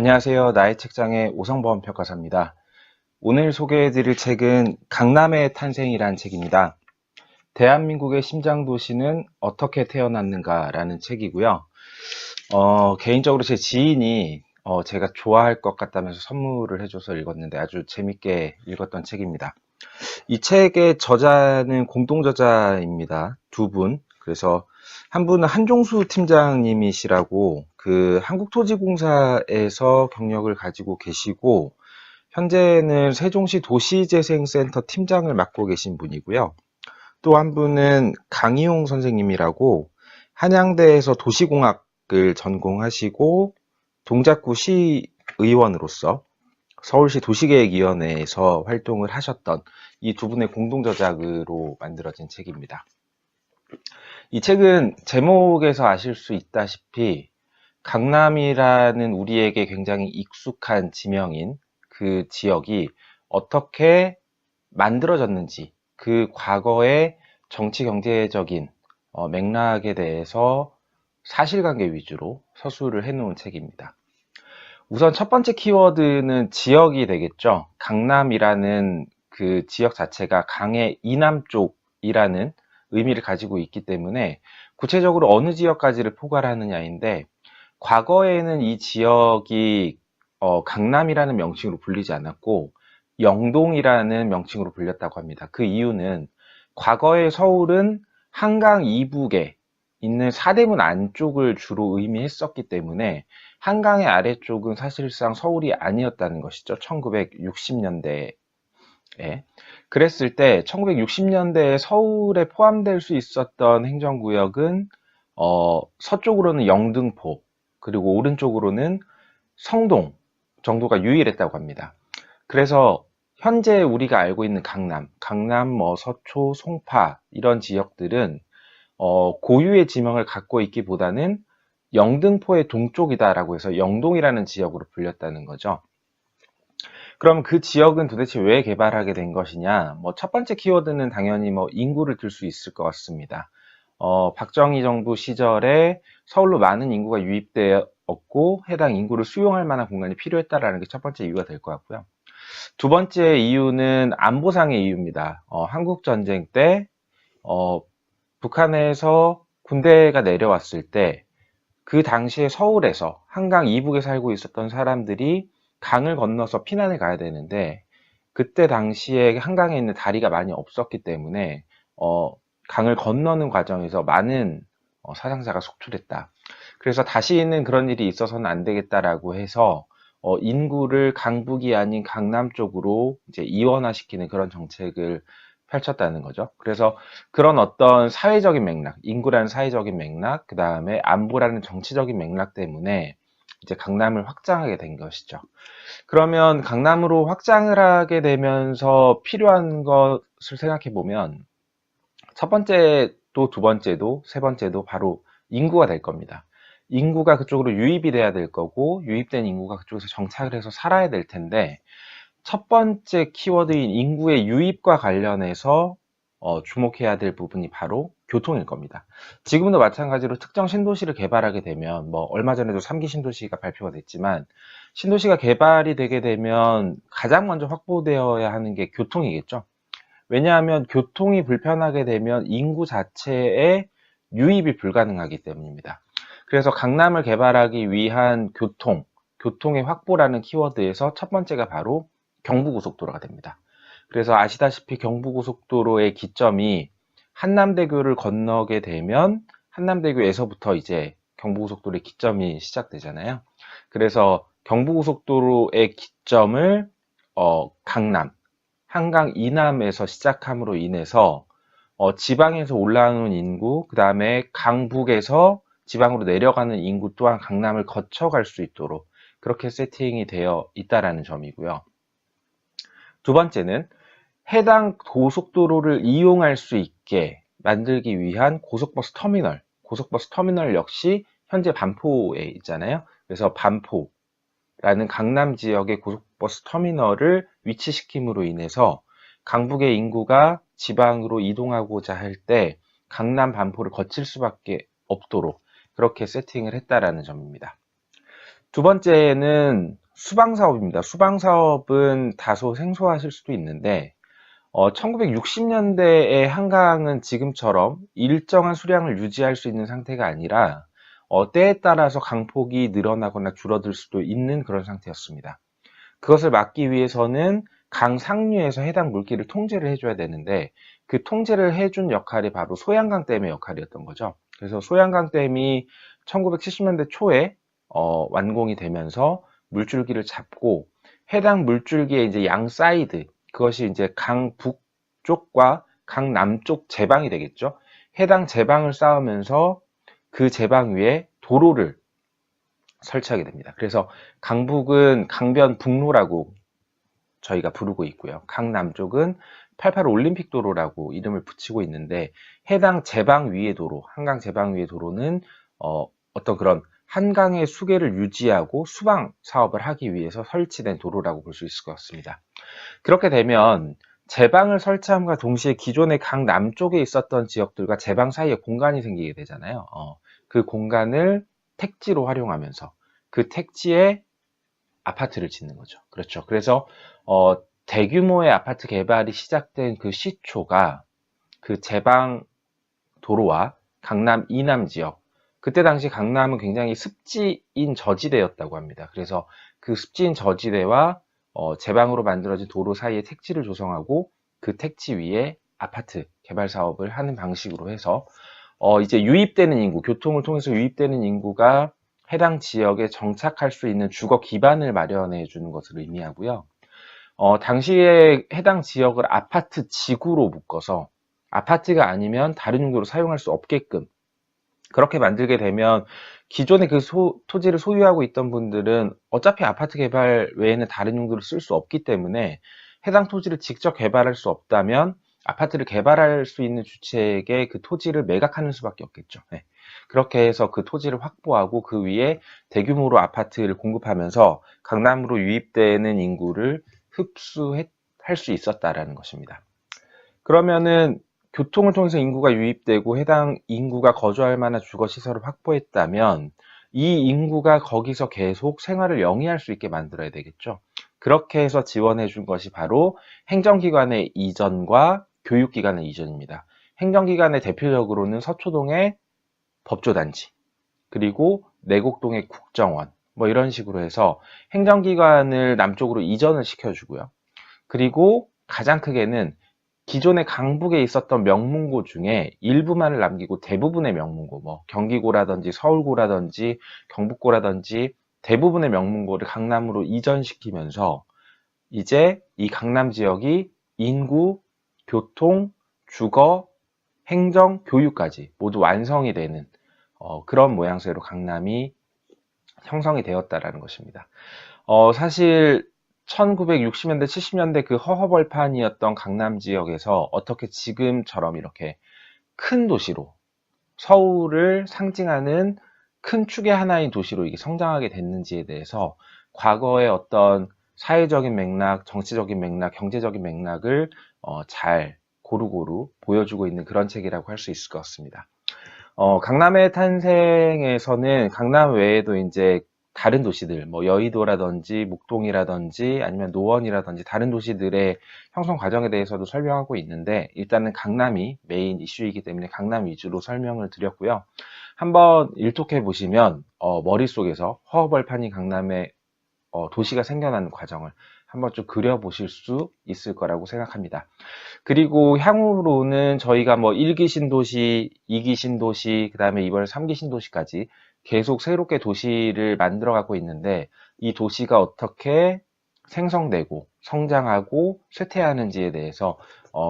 안녕하세요. 나의 책장의 오성범 평가사입니다. 오늘 소개해드릴 책은 강남의 탄생이란 책입니다. 대한민국의 심장도시는 어떻게 태어났는가라는 책이고요. 개인적으로 제 지인이 제가 좋아할 것 같다면서 선물을 해줘서 읽었는데 아주 재밌게 읽었던 책입니다. 이 책의 저자는 공동저자입니다. 두 분. 그래서 한 분은 한종수 팀장님이시라고 그 한국토지공사에서 경력을 가지고 계시고 현재는 세종시 도시재생센터 팀장을 맡고 계신 분이고요. 또 한 분은 강희용 선생님이라고 한양대에서 도시공학을 전공하시고 동작구 시의원으로서 서울시 도시계획위원회에서 활동을 하셨던 이 두 분의 공동저작으로 만들어진 책입니다. 이 책은 제목에서 아실 수 있다시피 강남이라는 우리에게 굉장히 익숙한 지명인 그 지역이 어떻게 만들어졌는지 그 과거의 정치 경제적인 맥락에 대해서 사실관계 위주로 서술을 해놓은 책입니다. 우선 첫 번째 키워드는 지역이 되겠죠. 강남이라는 그 지역 자체가 강의 이남 쪽이라는 의미를 가지고 있기 때문에 구체적으로 어느 지역까지를 포괄하느냐인데 과거에는 이 지역이 강남이라는 명칭으로 불리지 않았고 영동이라는 명칭으로 불렸다고 합니다. 그 이유는 과거의 서울은 한강 이북에 있는 사대문 안쪽을 주로 의미했었기 때문에 한강의 아래쪽은 사실상 서울이 아니었다는 것이죠. 1960년대에. 그랬을 때 1960년대에 서울에 포함될 수 있었던 행정구역은 서쪽으로는 영등포 그리고 오른쪽으로는 성동 정도가 유일했다고 합니다. 그래서 현재 우리가 알고 있는 강남, 서초, 송파 이런 지역들은 고유의 지명을 갖고 있기보다는 영등포의 동쪽이다라고 해서 영동이라는 지역으로 불렸다는 거죠. 그럼 그 지역은 도대체 왜 개발하게 된 것이냐? 첫 번째 키워드는 당연히 인구를 들 수 있을 것 같습니다. 박정희 정부 시절에 서울로 많은 인구가 유입되었고 해당 인구를 수용할 만한 공간이 필요했다라는 게 첫 번째 이유가 될 것 같고요. 두 번째 이유는 안보상의 이유입니다. 한국전쟁 때 북한에서 군대가 내려왔을 때 그 당시에 서울에서 한강 이북에 살고 있었던 사람들이 강을 건너서 피난을 가야 되는데 그때 당시에 한강에 있는 다리가 많이 없었기 때문에 강을 건너는 과정에서 많은 사상자가 속출했다. 그래서 다시는 그런 일이 있어서는 안 되겠다라고 해서 인구를 강북이 아닌 강남 쪽으로 이제 이원화시키는 그런 정책을 펼쳤다는 거죠. 그래서 그런 어떤 사회적인 맥락, 인구라는 사회적인 맥락, 그 다음에 안보라는 정치적인 맥락 때문에 이제 강남을 확장하게 된 것이죠. 그러면 강남으로 확장을 하게 되면서 필요한 것을 생각해 보면 첫 번째도 두 번째도 세 번째도 바로 인구가 될 겁니다. 인구가 그쪽으로 유입이 돼야 될 거고 유입된 인구가 그쪽에서 정착을 해서 살아야 될 텐데 첫 번째 키워드인 인구의 유입과 관련해서 주목해야 될 부분이 바로 교통일 겁니다. 지금도 마찬가지로 특정 신도시를 개발하게 되면 얼마 전에도 3기 신도시가 발표가 됐지만 신도시가 개발이 되게 되면 가장 먼저 확보되어야 하는 게 교통이겠죠. 왜냐하면 교통이 불편하게 되면 인구 자체의 유입이 불가능하기 때문입니다. 그래서 강남을 개발하기 위한 교통의 확보라는 키워드에서 첫 번째가 바로 경부고속도로가 됩니다. 그래서 아시다시피 경부고속도로의 기점이 한남대교를 건너게 되면 한남대교에서부터 이제 경부고속도로의 기점이 시작되잖아요. 그래서 경부고속도로의 기점을 강남, 한강 이남에서 시작함으로 인해서 지방에서 올라오는 인구, 그 다음에 강북에서 지방으로 내려가는 인구 또한 강남을 거쳐갈 수 있도록 그렇게 세팅이 되어 있다는 점이고요. 두 번째는 해당 고속도로를 이용할 수 있게 만들기 위한 고속버스 터미널 역시 현재 반포에 있잖아요. 그래서 반포라는 강남 지역의 고속버스 터미널을 위치시킴으로 인해서 강북의 인구가 지방으로 이동하고자 할 때 강남 반포를 거칠 수밖에 없도록 그렇게 세팅을 했다라는 점입니다. 두 번째는 수방사업입니다. 수방사업은 다소 생소하실 수도 있는데 1960년대의 한강은 지금처럼 일정한 수량을 유지할 수 있는 상태가 아니라 때에 따라서 강폭이 늘어나거나 줄어들 수도 있는 그런 상태였습니다. 그것을 막기 위해서는 강 상류에서 해당 물길을 통제를 해줘야 되는데 그 통제를 해준 역할이 바로 소양강댐의 역할이었던 거죠. 그래서 소양강댐이 1970년대 초에 완공이 되면서 물줄기를 잡고 해당 물줄기의 이제 양 사이드, 그것이 이제 강 북쪽과 강 남쪽 제방이 되겠죠. 해당 제방을 쌓으면서 그 제방 위에 도로를 설치하게 됩니다. 그래서 강북은 강변 북로라고 저희가 부르고 있고요. 강남쪽은 88 올림픽 도로라고 이름을 붙이고 있는데 해당 제방 위의 도로, 한강 제방 위의 도로는 어떤 그런 한강의 수계를 유지하고 수방 사업을 하기 위해서 설치된 도로라고 볼 수 있을 것 같습니다. 그렇게 되면 제방을 설치함과 동시에 기존의 강 남쪽에 있었던 지역들과 제방 사이에 공간이 생기게 되잖아요. 그 공간을 택지로 활용하면서 그 택지에 아파트를 짓는 거죠. 그렇죠. 그래서 대규모의 아파트 개발이 시작된 그 시초가 그 제방 도로와 강남 이남 지역, 그때 당시 강남은 굉장히 습지인 저지대였다고 합니다. 그래서 그 습지인 저지대와 제방으로 만들어진 도로 사이에 택지를 조성하고 그 택지 위에 아파트 개발 사업을 하는 방식으로 해서 이제 유입되는 인구, 교통을 통해서 유입되는 인구가 해당 지역에 정착할 수 있는 주거 기반을 마련해 주는 것을 의미하고요. 당시에 해당 지역을 아파트 지구로 묶어서 아파트가 아니면 다른 용도로 사용할 수 없게끔 그렇게 만들게 되면 기존에 그 토지를 소유하고 있던 분들은 어차피 아파트 개발 외에는 다른 용도로 쓸 수 없기 때문에 해당 토지를 직접 개발할 수 없다면 아파트를 개발할 수 있는 주체에게 그 토지를 매각하는 수밖에 없겠죠. 네. 그렇게 해서 그 토지를 확보하고 그 위에 대규모로 아파트를 공급하면서 강남으로 유입되는 인구를 흡수할 수 있었다라는 것입니다. 그러면은 교통을 통해서 인구가 유입되고 해당 인구가 거주할 만한 주거시설을 확보했다면 이 인구가 거기서 계속 생활을 영위할 수 있게 만들어야 되겠죠. 그렇게 해서 지원해 준 것이 바로 행정기관의 이전과 교육기관의 이전입니다. 행정기관의 대표적으로는 서초동의 법조단지, 그리고 내곡동의 국정원, 뭐 이런 식으로 해서 행정기관을 남쪽으로 이전을 시켜주고요. 그리고 가장 크게는 기존의 강북에 있었던 명문고 중에 일부만을 남기고 대부분의 명문고, 뭐 경기고라든지 서울고라든지 경북고라든지 대부분의 명문고를 강남으로 이전시키면서 이제 이 강남 지역이 인구, 교통, 주거, 행정, 교육까지 모두 완성이 되는 그런 모양새로 강남이 형성이 되었다라는 것입니다. 사실 1960년대, 70년대 그 허허벌판이었던 강남 지역에서 어떻게 지금처럼 이렇게 큰 도시로 서울을 상징하는 큰 축의 하나인 도시로 이게 성장하게 됐는지에 대해서 과거의 어떤 사회적인 맥락, 정치적인 맥락, 경제적인 맥락을 잘 고루고루 보여주고 있는 그런 책이라고 할 수 있을 것 같습니다. 강남의 탄생에서는 강남 외에도 이제 다른 도시들, 뭐 여의도라든지 목동이라든지 아니면 노원이라든지 다른 도시들의 형성 과정에 대해서도 설명하고 있는데 일단은 강남이 메인 이슈이기 때문에 강남 위주로 설명을 드렸고요. 한번 일독해 보시면 머릿속에서 허허벌판인 강남의 도시가 생겨나는 과정을 한번 좀 그려보실 수 있을 거라고 생각합니다. 그리고 향후로는 저희가 뭐 1기 신도시, 2기 신도시, 그 다음에 이번에 3기 신도시까지 계속 새롭게 도시를 만들어가고 있는데 이 도시가 어떻게 생성되고 성장하고 쇠퇴하는지에 대해서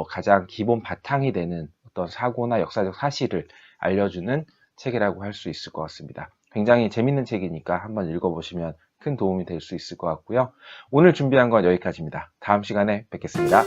가장 기본 바탕이 되는 어떤 사고나 역사적 사실을 알려주는 책이라고 할 수 있을 것 같습니다. 굉장히 재밌는 책이니까 한번 읽어보시면 큰 도움이 될 수 있을 것 같고요. 오늘 준비한 건 여기까지입니다. 다음 시간에 뵙겠습니다.